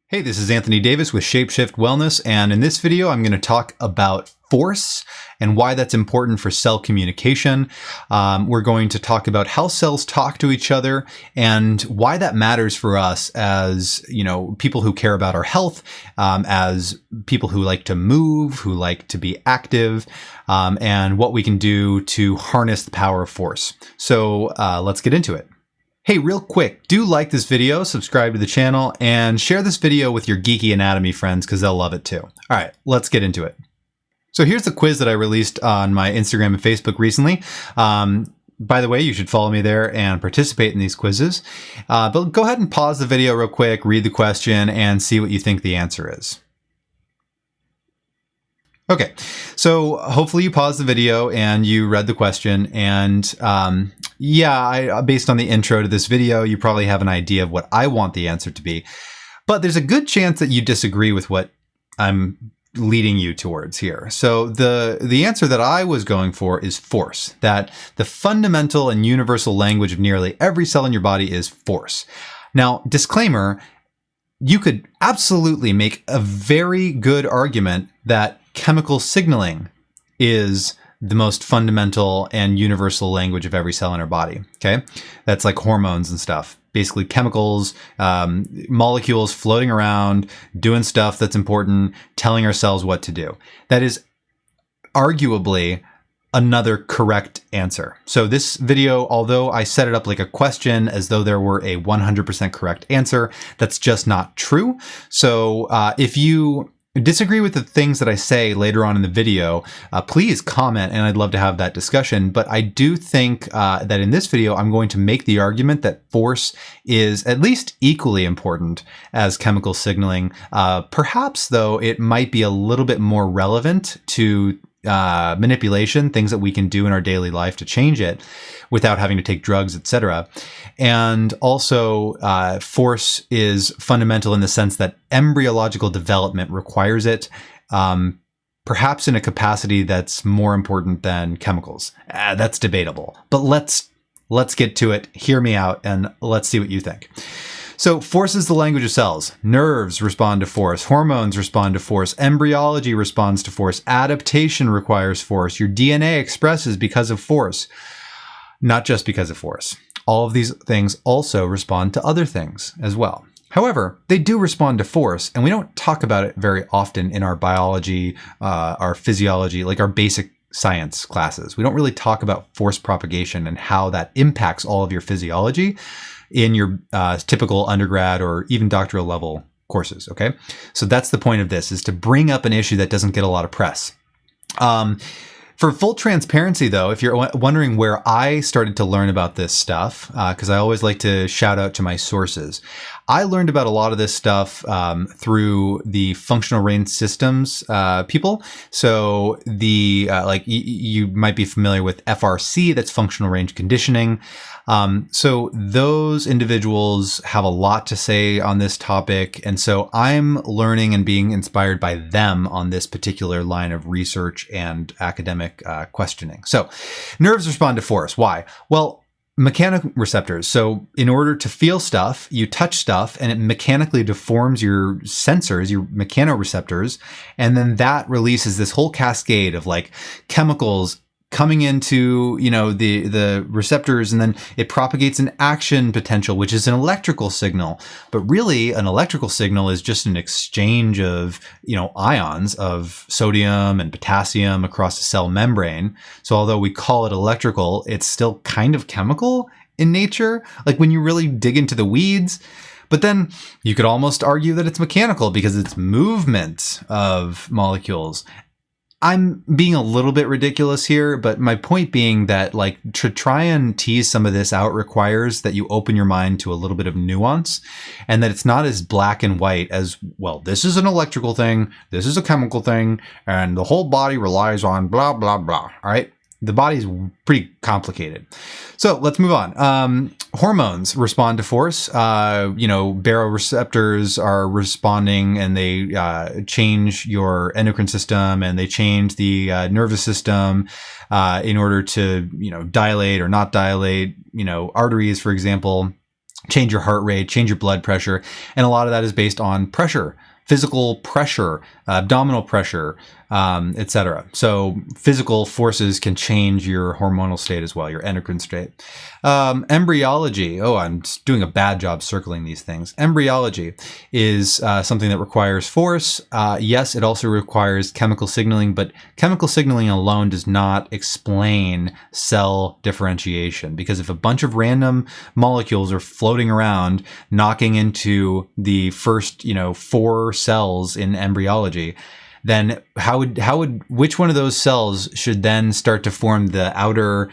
Hey, this is Anthony Davis with Shapeshift Wellness, and in this video I'm going to talk about force and why that's important for cell communication. We're going to talk about how cells talk to each other and why that matters for us as, people who care about our health, as people who like to move, who like to be active, and what we can do to harness the power of force. So let's get into it. Hey, real quick, do like this video, subscribe to the channel, and share this video with your geeky anatomy friends because they'll love it too. All right, let's get into it. So here's the quiz that I released on my Instagram and Facebook recently. By the way, you should follow me there and participate in these quizzes. But go ahead and pause the video real quick, read the question, and see what you think the answer is. Okay, so hopefully you paused the video and you read the question, and based on the intro to this video, you probably have an idea of what I want the answer to be. But there's a good chance that you disagree with what I'm leading you towards here. So the answer that I was going for is force, that the fundamental and universal language of nearly every cell in your body is force. Now, disclaimer, you could absolutely make a very good argument that chemical signaling is the most fundamental and universal language of every cell in our body. Okay. That's like hormones and stuff. Basically chemicals, molecules floating around, doing stuff that's important, telling our cells what to do. That is arguably another correct answer. So this video, although I set it up like a question as though there were a 100% correct answer, that's just not true. So if you disagree with the things that I say later on in the video, please comment and I'd love to have that discussion. But I do think that in this video, I'm going to make the argument that force is at least equally important as chemical signaling. Perhaps, though, it might be a little bit more relevant to manipulation, things that we can do in our daily life to change it without having to take drugs, etc. And also, force is fundamental in the sense that embryological development requires it, perhaps in a capacity that's more important than chemicals. That's debatable, but let's get to it. Hear me out, and let's see what you think. So force is the language of cells. Nerves respond to force. Hormones respond to force. Embryology responds to force. Adaptation requires force. Your DNA expresses because of force, not just because of force. All of these things also respond to other things as well. However, they do respond to force, and we don't talk about it very often in our biology, our physiology, like our basic science classes. We don't really talk about force propagation and how that impacts all of your physiology in your typical undergrad or even doctoral level courses, okay? So that's the point of this, is to bring up an issue that doesn't get a lot of press. For full transparency, though, if you're wondering where I started to learn about this stuff, because I always like to shout out to my sources, I learned about a lot of this stuff through the functional range systems people. So the you might be familiar with FRC, that's functional range conditioning. So those individuals have a lot to say on this topic. And so I'm learning and being inspired by them on this particular line of research and academic questioning. So nerves respond to force. Why? Well, mechanoreceptors. So in order to feel stuff, you touch stuff and it mechanically deforms your sensors, your mechanoreceptors. And then that releases this whole cascade of like chemicals coming into, the receptors, and then it propagates an action potential, which is an electrical signal. But really, an electrical signal is just an exchange of, ions of sodium and potassium across the cell membrane. So although we call it electrical, it's still kind of chemical in nature, like when you really dig into the weeds. But then you could almost argue that it's mechanical because it's movement of molecules. I'm being a little bit ridiculous here, but my point being that to try and tease some of this out requires that you open your mind to a little bit of nuance, and that it's not as black and white as, well, this is an electrical thing, this is a chemical thing, and the whole body relies on blah, blah, blah. All right. The body's pretty complicated. So let's move on. Hormones respond to force. Baroreceptors are responding, and they change your endocrine system, and they change the nervous system in order to, dilate or not dilate, arteries, for example. change your heart rate, change your blood pressure. And a lot of that is based on pressure, physical pressure, abdominal pressure, etc. So physical forces can change your hormonal state as well, your endocrine state. Embryology. Oh, I'm doing a bad job circling these things. Embryology is something that requires force. Yes, it also requires chemical signaling, but chemical signaling alone does not explain cell differentiation, because if a bunch of random molecules are floating around, knocking into the first, 4 cells in embryology, then which one of those cells should then start to form the outer,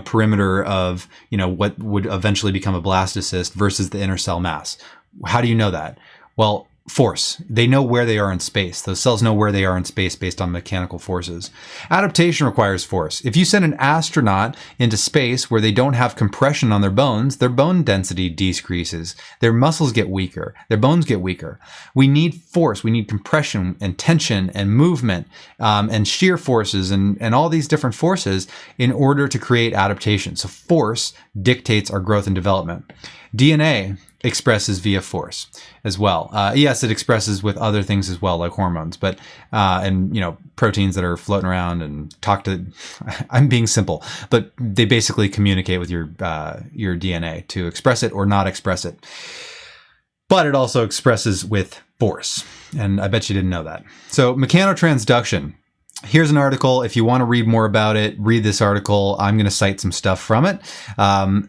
perimeter of, what would eventually become a blastocyst versus the inner cell mass? How do you know that? Well, force. They know where they are in space. Those cells know where they are in space based on mechanical forces. Adaptation requires force. If you send an astronaut into space where they don't have compression on their bone density decreases. Their muscles get weaker. Their bones get weaker. We need force. We need compression and tension and movement and shear forces and all these different forces in order to create adaptation. So force dictates our growth and development. DNA expresses via force as well. Yes, it expresses with other things as well, like hormones, but and proteins that are floating around and talk to. I'm being simple, but they basically communicate with your DNA to express it or not express it. But it also expresses with force, and I bet you didn't know that. So mechanotransduction. Here's an article. If you want to read more about it, read this article. I'm going to cite some stuff from it.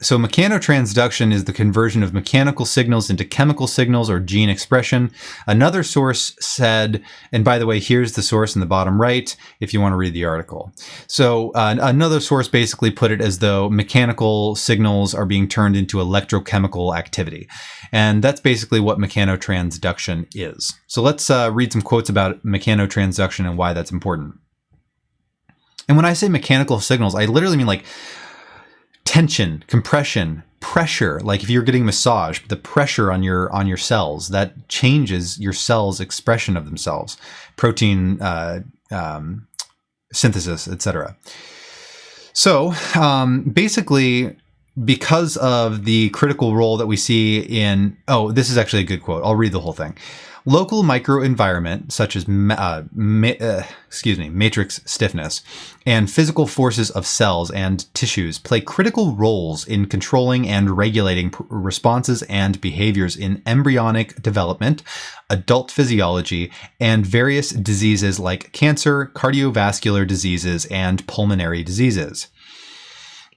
So mechanotransduction is the conversion of mechanical signals into chemical signals or gene expression. Another source said, and by the way, here's the source in the bottom right if you want to read the article. So another source basically put it as though mechanical signals are being turned into electrochemical activity. And that's basically what mechanotransduction is. So let's read some quotes about mechanotransduction and why that's important. And when I say mechanical signals, I literally mean like tension, compression, pressure. Like if you're getting massage, the pressure on your cells, that changes your cells' expression of themselves, protein synthesis, etc. So basically, because of the critical role that we see in, this is actually a good quote. I'll read the whole thing. Local microenvironment, such as matrix stiffness, and physical forces of cells and tissues play critical roles in controlling and regulating responses and behaviors in embryonic development, adult physiology, and various diseases like cancer, cardiovascular diseases, and pulmonary diseases.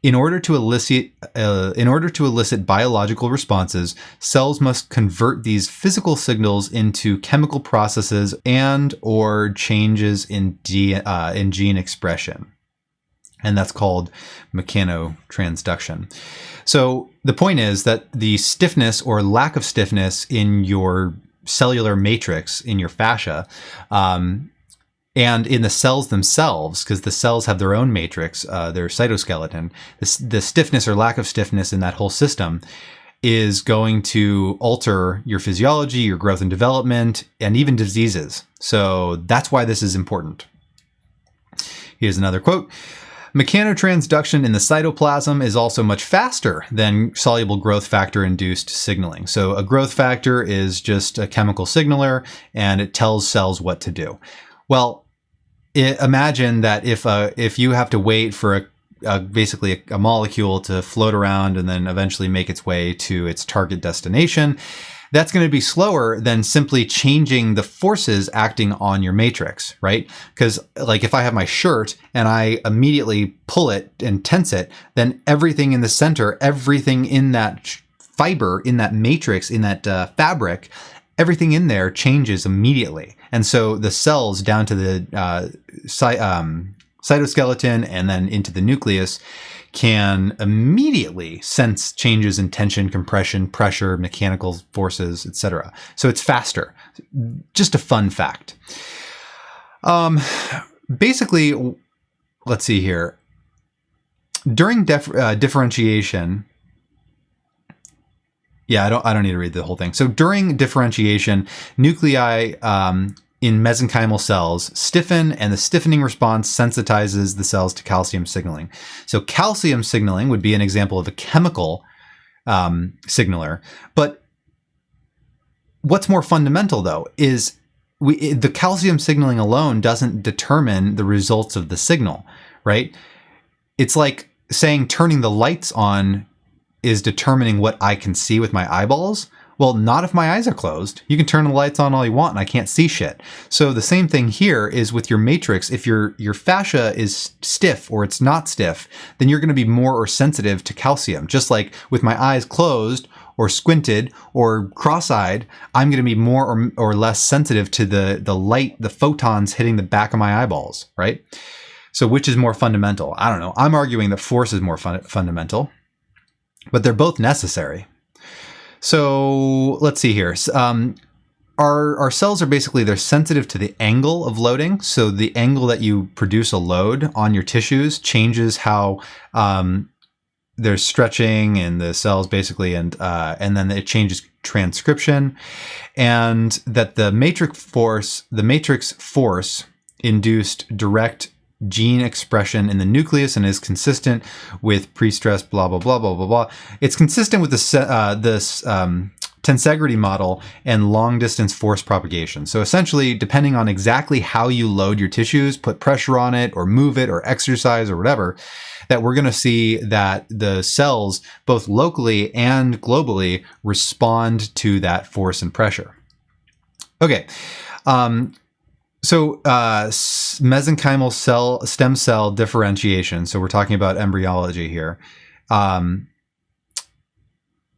In order to elicit biological responses, cells must convert these physical signals into chemical processes and/or changes in gene expression, and that's called mechanotransduction. So the point is that the stiffness or lack of stiffness in your cellular matrix, in your fascia, and in the cells themselves, because the cells have their own matrix, their cytoskeleton, the stiffness or lack of stiffness in that whole system is going to alter your physiology, your growth and development, and even diseases. So that's why this is important. Here's another quote. Mechanotransduction in the cytoplasm is also much faster than soluble growth factor-induced signaling. So a growth factor is just a chemical signaler, and it tells cells what to do. Well, imagine that if you have to wait for basically a molecule to float around and then eventually make its way to its target destination, that's going to be slower than simply changing the forces acting on your matrix, right? Because like if I have my shirt and I immediately pull it and tense it, then everything in the center, everything in that fiber, in that matrix, in that fabric, everything in there changes immediately. And so the cells down to the cytoskeleton and then into the nucleus can immediately sense changes in tension, compression, pressure, mechanical forces, etc. So it's faster. Just a fun fact. Basically, let's see here. During differentiation, I don't need to read the whole thing. So during differentiation, nuclei in mesenchymal cells stiffen, and the stiffening response sensitizes the cells to calcium signaling. So calcium signaling would be an example of a chemical signaler. But what's more fundamental, though, is the calcium signaling alone doesn't determine the results of the signal, right? It's like saying turning the lights on is determining what I can see with my eyeballs. Well, not if my eyes are closed. You can turn the lights on all you want and I can't see shit. So the same thing here is with your matrix. If your fascia is stiff or it's not stiff, then you're going to be more or sensitive to calcium. Just like with my eyes closed or squinted or cross-eyed, I'm going to be more or less sensitive to the light, the photons hitting the back of my eyeballs, right? So which is more fundamental? I don't know. I'm arguing that force is more fundamental, but they're both necessary. So let's see here. Our cells are basically, they're sensitive to the angle of loading. So the angle that you produce a load on your tissues changes how there's stretching in the cells basically, and then it changes transcription, and that the matrix force induced direct gene expression in the nucleus and is consistent with pre-stress blah blah blah blah blah blah. It's consistent with this tensegrity model and long distance force propagation. So essentially, depending on exactly how you load your tissues, put pressure on it or move it or exercise or whatever, that we're going to see that the cells both locally and globally respond to that force and pressure. Okay. So mesenchymal stem cell differentiation, so we're talking about embryology here,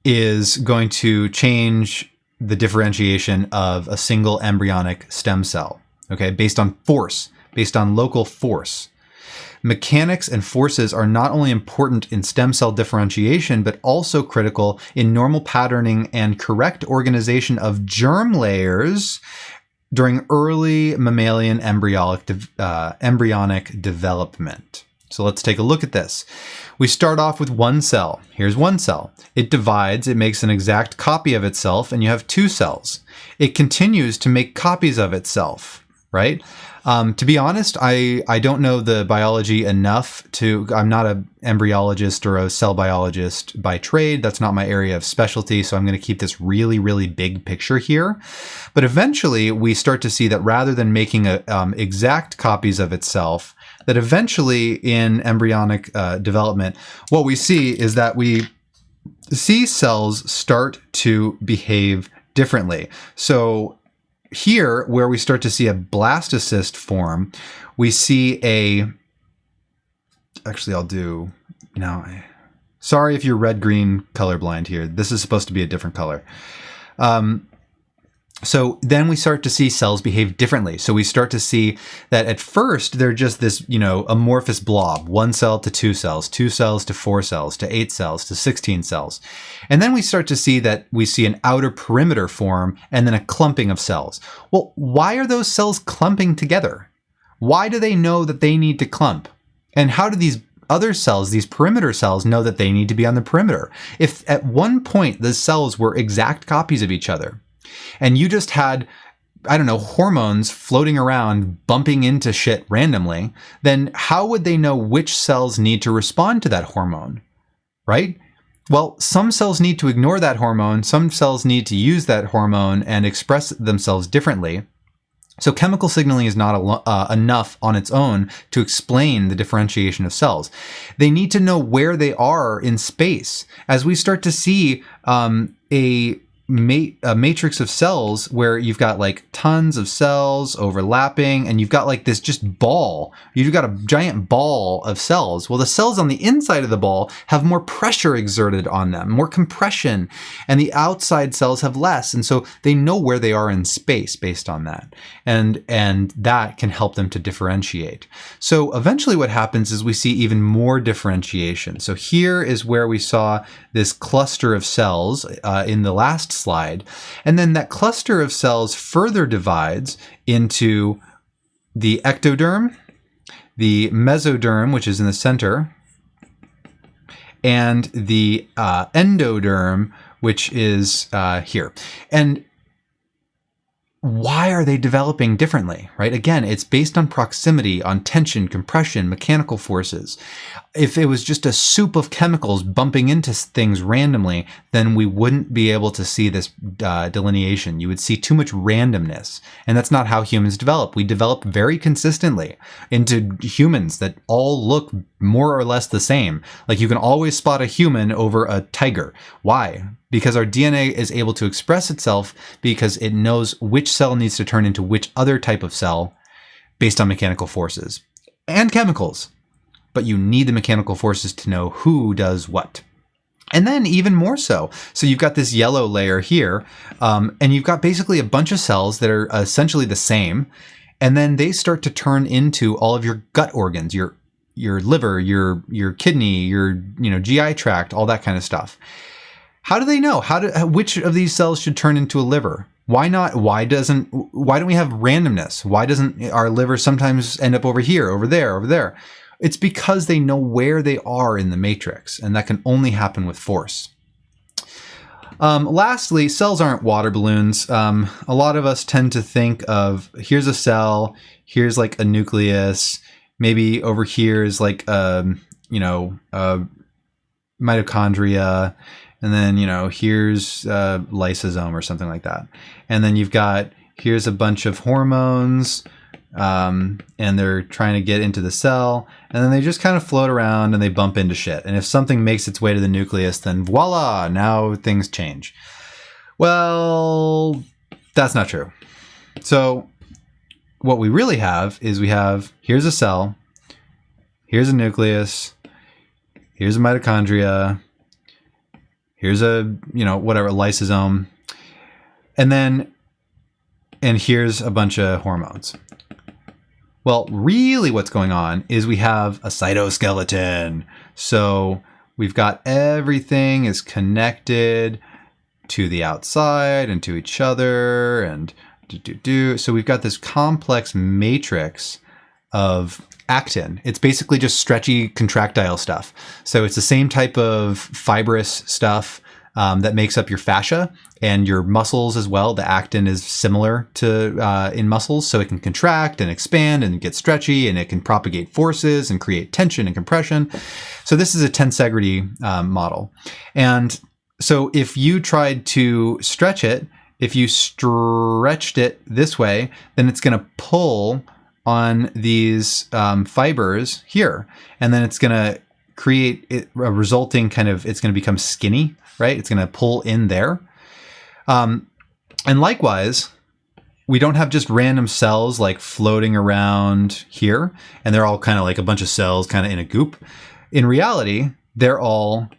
is going to change the differentiation of a single embryonic stem cell, okay, based on force, based on local force. Mechanics and forces are not only important in stem cell differentiation, but also critical in normal patterning and correct organization of germ layers during early mammalian embryonic development. So let's take a look at this. We start off with one cell. Here's one cell. It divides, it makes an exact copy of itself, and you have two cells. It continues to make copies of itself, right? To be honest, I don't know the biology enough I'm not an embryologist or a cell biologist by trade. That's not my area of specialty. So I'm going to keep this really, really big picture here. But eventually we start to see that rather than making exact copies of itself, that eventually in embryonic development, what we see is that we see cells start to behave differently. So here, where we start to see a blastocyst form, we see sorry if you're red-green colorblind here. This is supposed to be a different color. So then we start to see cells behave differently. So we start to see that at first they're just this, amorphous blob, 1 cell to 2 cells, 2 cells to 4 cells, to 8 cells, to 16 cells. And then we start to see that we see an outer perimeter form and then a clumping of cells. Well, why are those cells clumping together? Why do they know that they need to clump? And how do these other cells, these perimeter cells, know that they need to be on the perimeter? If at one point the cells were exact copies of each other, and you just had, hormones floating around, bumping into shit randomly, then how would they know which cells need to respond to that hormone, right? Well, some cells need to ignore that hormone. Some cells need to use that hormone and express themselves differently. So chemical signaling is not enough on its own to explain the differentiation of cells. They need to know where they are in space. As we start to see a matrix of cells where you've got like tons of cells overlapping and you've got like this just ball. You've got a giant ball of cells. Well, the cells on the inside of the ball have more pressure exerted on them, more compression, and the outside cells have less. And so they know where they are in space based on that. And that can help them to differentiate. So eventually what happens is we see even more differentiation. So here is where we saw this cluster of cells in the last slide. And then that cluster of cells further divides into the ectoderm, the mesoderm, which is in the center, and the endoderm, which is here. And why are they developing differently, right? Again, it's based on proximity, on tension, compression, mechanical forces. If it was just a soup of chemicals bumping into things randomly, then we wouldn't be able to see this delineation. You would see too much randomness. And that's not how humans develop. We develop very consistently into humans that all look more or less the same. Like you can always spot a human over a tiger. Why? Because our DNA is able to express itself because it knows which cell needs to turn into which other type of cell based on mechanical forces and chemicals. But you need the mechanical forces to know who does what. And then even more so. So you've got this yellow layer here, and you've got basically a bunch of cells that are essentially the same. And then they start to turn into all of your gut organs, your liver, your kidney, your GI tract, all that kind of stuff. How do they know? Which of these cells should turn into a liver? Why not? Why don't we have randomness? Why doesn't our liver sometimes end up over here, over there, over there? It's because they know where they are in the matrix, and that can only happen with force. Lastly, cells aren't water balloons. A lot of us tend to think of, here's a cell, here's like a nucleus, maybe over here is like mitochondria, and then here's lysosome or something like that. And then here's a bunch of hormones, and they're trying to get into the cell, and then they just kind of float around and they bump into shit. And if something makes its way to the nucleus, then voila, now things change. Well, that's not true. So what we really have is here's a cell, here's a nucleus, here's a mitochondria, here's a, whatever, lysosome, and here's a bunch of hormones. Well, really what's going on is we have a cytoskeleton. So we've got everything is connected to the outside and to each other and So we've got this complex matrix of actin. It's basically just stretchy contractile stuff. So it's the same type of fibrous stuff that makes up your fascia and your muscles as well. The actin is similar to in muscles, so it can contract and expand and get stretchy, and it can propagate forces and create tension and compression. So this is a tensegrity model. And so if you tried to stretch it, if you stretched it this way, then it's going to pull on these fibers here, and then it's going to create a resulting it's going to become skinny, right? It's going to pull in there. And likewise, we don't have just random cells like floating around here, and they're all kind of like a bunch of cells kind of in a goop. In reality, they're all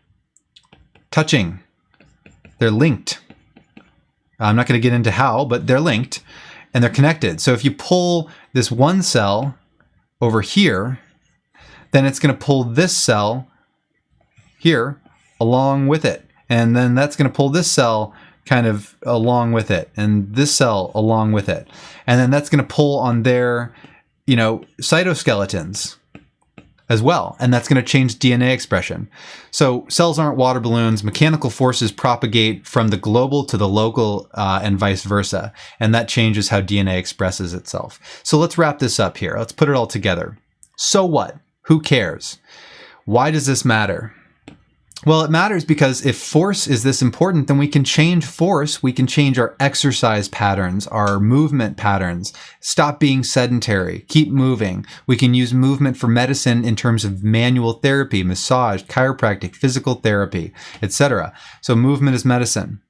touching. They're linked. I'm not going to get into how, but they're linked and they're connected. So if you pull this one cell over here, then it's going to pull this cell here along with it. And then that's going to pull this cell kind of along with it, and this cell along with it. And then that's going to pull on their, cytoskeletons as well. And that's going to change DNA expression. So cells aren't water balloons. Mechanical forces propagate from the global to the local and vice versa. And that changes how DNA expresses itself. So let's wrap this up here. Let's put it all together. So what? Who cares? Why does this matter? Well, it matters because if force is this important, then we can change force. We can change our exercise patterns, our movement patterns, stop being sedentary, keep moving. We can use movement for medicine in terms of manual therapy, massage, chiropractic, physical therapy, etc. So movement is medicine.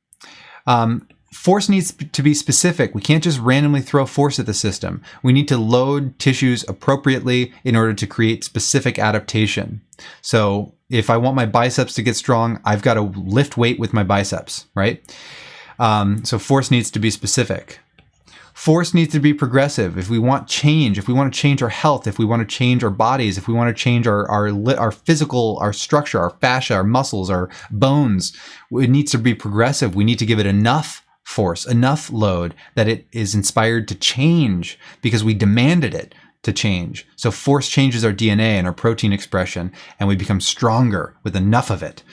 Force needs to be specific. We can't just randomly throw force at the system. We need to load tissues appropriately in order to create specific adaptation. So if I want my biceps to get strong, I've got to lift weight with my biceps, right? So force needs to be specific. Force needs to be progressive. If we want change, if we want to change our health, if we want to change our bodies, if we want to change our physical, our structure, our fascia, our muscles, our bones, it needs to be progressive. We need to give it enough force, enough load that it is inspired to change because we demanded it to change. So force changes our DNA and our protein expression, and we become stronger with enough of it.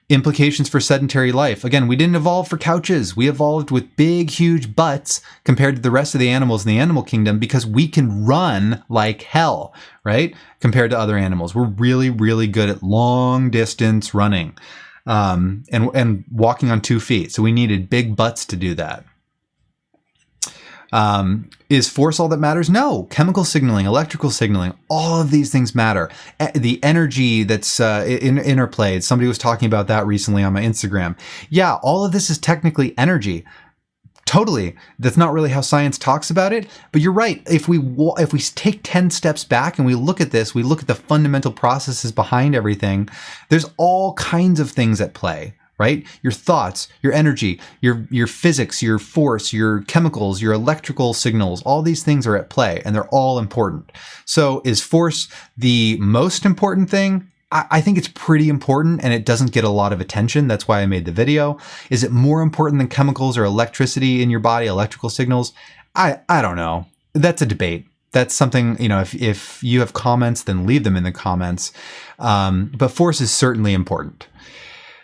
Implications for sedentary life. Again, we didn't evolve for couches. We evolved with big, huge butts compared to the rest of the animals in the animal kingdom because we can run like hell, right? Compared to other animals. We're really, really good at long distance running and walking on 2 feet. So we needed big butts to do that. Is force all that matters? No. Chemical signaling, electrical signaling, all of these things matter. The energy that's in interplay. Somebody was talking about that recently on my Instagram. Yeah, all of this is technically energy. Totally. That's not really how science talks about it. But you're right. If we take 10 steps back and we look at this, we look at the fundamental processes behind everything, there's all kinds of things at play. Right? Your thoughts, your energy, your physics, your force, your chemicals, your electrical signals, all these things are at play and they're all important. So is force the most important thing? I think it's pretty important and it doesn't get a lot of attention. That's why I made the video. Is it more important than chemicals or electricity in your body, electrical signals? I don't know. That's a debate. That's something, if you have comments, then leave them in the comments. But force is certainly important.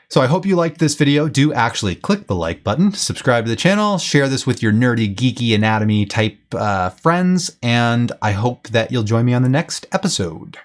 So I hope you liked this video. Do actually click the like button, subscribe to the channel, share this with your nerdy, geeky anatomy type friends, and I hope that you'll join me on the next episode.